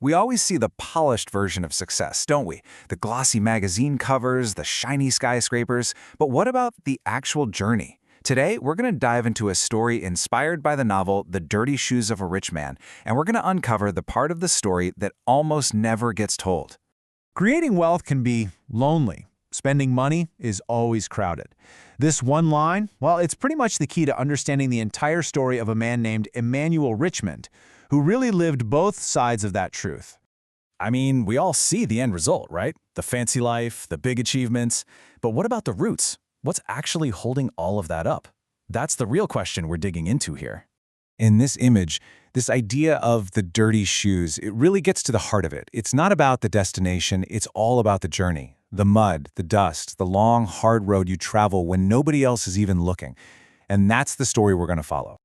We always see the polished version of success, don't we? The glossy magazine covers, the shiny skyscrapers. But what about the actual journey? Today, we're going to dive into a story inspired by the novel The Dirty Shoes of a Rich Man, and we're going to uncover the part of the story that almost never gets told. Creating wealth can be lonely. Spending money is always crowded. This one line, well, it's pretty much the key to understanding the entire story of a man named Emmanuel Richman, who really lived both sides of that truth. I mean, we all see the end result, right? The fancy life, the big achievements. But what about the roots? What's actually holding all of that up? That's the real question we're digging into here. In this image, this idea of the dirty shoes, it really gets to the heart of it. It's not about the destination, it's all about the journey. The mud, the dust, the long, hard road you travel when nobody else is even looking. And that's the story we're going to follow.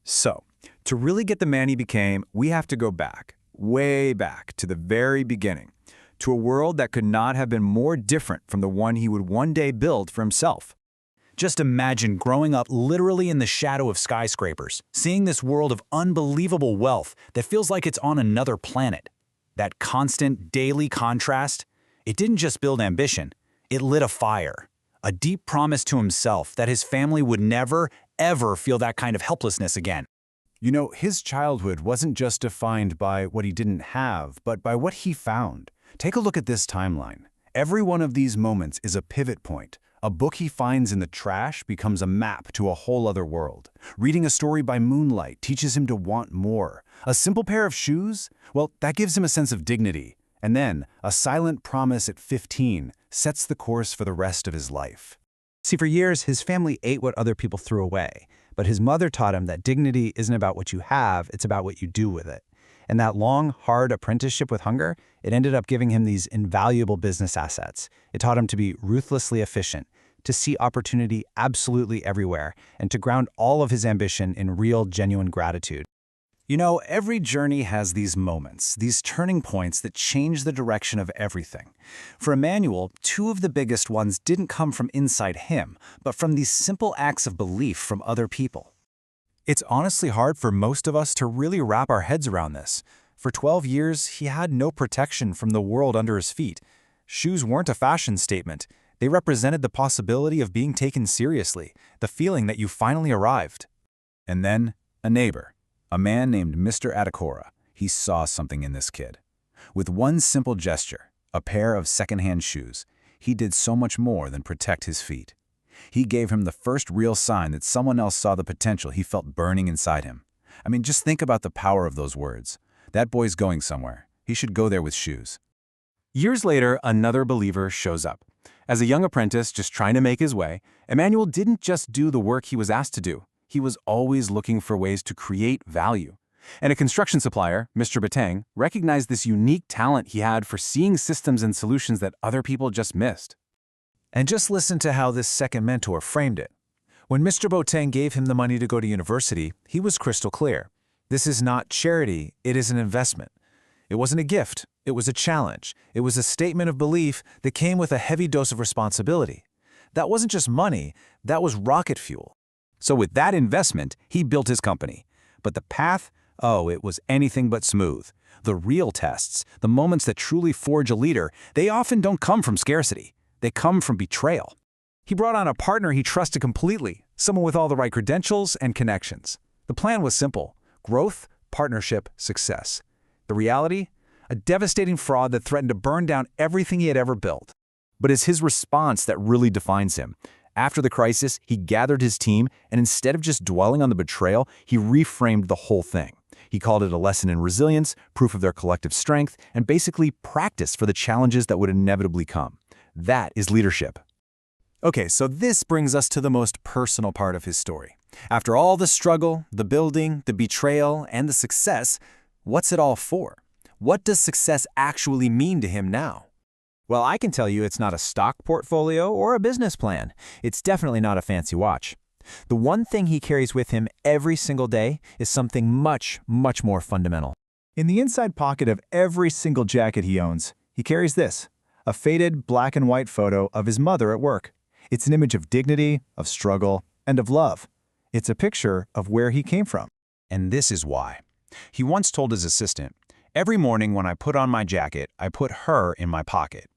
So, to really get the man he became, we have to go back, way back, to the very beginning, to a world that could not have been more different from the one he would one day build for himself. Just imagine growing up literally in the shadow of skyscrapers, seeing this world of unbelievable wealth that feels like it's on another planet. That constant, daily contrast, it didn't just build ambition, it lit a fire. A deep promise to himself that his family would never, ever feel that kind of helplessness again. You know, his childhood wasn't just defined by what he didn't have, but by what he found. Take a look at this timeline. Every one of these moments is a pivot point. A book he finds in the trash becomes a map to a whole other world. Reading a story by moonlight teaches him to want more. A simple pair of shoes? Well, that gives him a sense of dignity. And then, a silent promise at 15 sets the course for the rest of his life. See, for years, his family ate what other people threw away. But his mother taught him that dignity isn't about what you have, it's about what you do with it. And that long, hard apprenticeship with hunger, it ended up giving him these invaluable business assets. It taught him to be ruthlessly efficient, to see opportunity absolutely everywhere, and to ground all of his ambition in real, genuine gratitude. You know, every journey has these moments, these turning points that change the direction of everything. For Emmanuel, two of the biggest ones didn't come from inside him, but from these simple acts of belief from other people. It's honestly hard for most of us to really wrap our heads around this. For 12 years, he had no protection from the world under his feet. Shoes weren't a fashion statement. They represented the possibility of being taken seriously, the feeling that you finally arrived. And then, a neighbor. A man named Mr. Adekora, he saw something in this kid. With one simple gesture, a pair of secondhand shoes, he did so much more than protect his feet. He gave him the first real sign that someone else saw the potential he felt burning inside him. I mean, just think about the power of those words. That boy's going somewhere. He should go there with shoes. Years later, another believer shows up. As a young apprentice just trying to make his way, Emmanuel didn't just do the work he was asked to do. He was always looking for ways to create value. And a construction supplier, Mr. Batang, recognized this unique talent he had for seeing systems and solutions that other people just missed. And just listen to how this second mentor framed it. When Mr. Batang gave him the money to go to university, he was crystal clear. This is not charity, it is an investment. It wasn't a gift, it was a challenge. It was a statement of belief that came with a heavy dose of responsibility. That wasn't just money, that was rocket fuel. So with that investment, he built his company. But the path, oh, it was anything but smooth. The real tests, the moments that truly forge a leader, they often don't come from scarcity. They come from betrayal. He brought on a partner he trusted completely, someone with all the right credentials and connections. The plan was simple: growth, partnership, success. The reality? A devastating fraud that threatened to burn down everything he had ever built. But it's his response that really defines him. After the crisis, he gathered his team, and instead of just dwelling on the betrayal, he reframed the whole thing. He called it a lesson in resilience, proof of their collective strength, and basically practice for the challenges that would inevitably come. That is leadership. Okay, so this brings us to the most personal part of his story. After all the struggle, the building, the betrayal, and the success, what's it all for? What does success actually mean to him now? Well, I can tell you it's not a stock portfolio or a business plan. It's definitely not a fancy watch. The one thing he carries with him every single day is something much, much more fundamental. In the inside pocket of every single jacket he owns, he carries this: a faded black and white photo of his mother at work. It's an image of dignity, of struggle, and of love. It's a picture of where he came from. And this is why. He once told his assistant, Every morning when I put on my jacket, I put her in my pocket.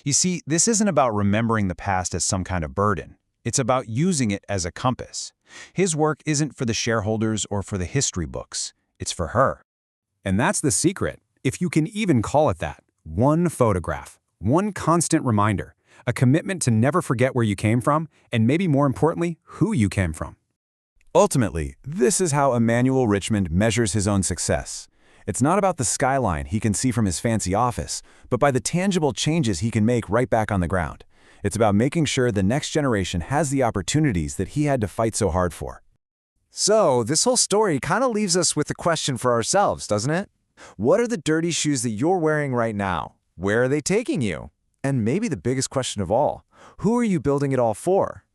You see, this isn't about remembering the past as some kind of burden. It's about using it as a compass. His work isn't for the shareholders or for the history books. It's for her. And that's the secret, if you can even call it that. One photograph, one constant reminder, a commitment to never forget where you came from, and maybe more importantly, who you came from. Ultimately, this is how Emmanuel Richman measures his own success. It's not about the skyline he can see from his fancy office, but by the tangible changes he can make right back on the ground. It's about making sure the next generation has the opportunities that he had to fight so hard for. So, this whole story kind of leaves us with a question for ourselves, doesn't it? What are the dirty shoes that you're wearing right now? Where are they taking you? And maybe the biggest question of all, who are you building it all for?